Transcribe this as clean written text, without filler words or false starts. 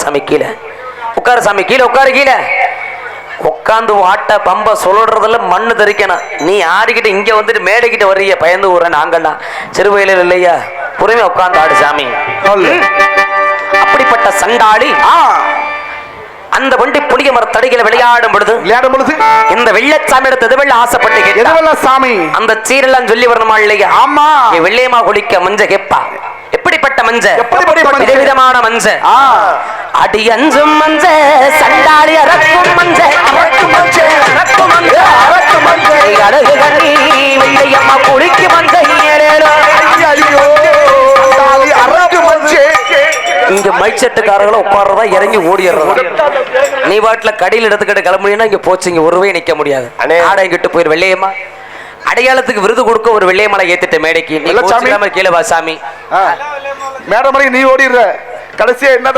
சாமி கீழே உட்காரு, சாமி கீழே உட்காரு, கீழே உட்காந்து ஆட்ட பம்ப சொல்றதுல மண்ணு தெரிக்கணும். நீ ஆடிக்கிட்டு இங்க வந்துட்டு மேடைக்கிட்ட வர்றீங்க, பயந்து ஊற நாங்கள்லாம் சிறுவயலில் இல்லையா, பொறுமையா உட்காந்து ஆடு சாமி. அப்படிப்பட்ட சண்டாளி அந்த வண்டி புளிய மர தடிகளை விளையாடும் பொழுது இந்த வெள்ளச்சாமி எடுத்தது வெள்ள ஆசைப்பட்டு சாமி அந்த சீரெல்லாம் சொல்லி வரணுமா இல்லையா? ஆமா, வெள்ளையமா குளிக்க மஞ்ச கேப்பா. எப்படிப்பட்ட மஞ்ச? விதவிதமான மஞ்ச. அடி அஞ்சும் மஞ்ச, சண்டாளி அரக்கும் மஞ்ச, அழகு கண்ணி வெள்ளையம்மா குளிக்க மஞ்ச. இங்க மைச்சட்டுக்காரர்களும் உட்கார்றதா இறங்கி ஓடிடுறது. நீ பாட்டுல கடையில் எடுத்துக்கிட்டு கிளம்புனா இங்க போச்சு, இங்க ஒருவே நிக்க முடியாது. ஆடைங்கிட்டு போயிரு. வெள்ளையம்மா அடையாளத்துக்கு விருது கொடுக்க ஒரு வெள்ளையமலை ஏத்திட்ட மேடைக்கு. கீழே வா சாமி. மேடமலை நீ ஓடிடுற கடைசியா என்ன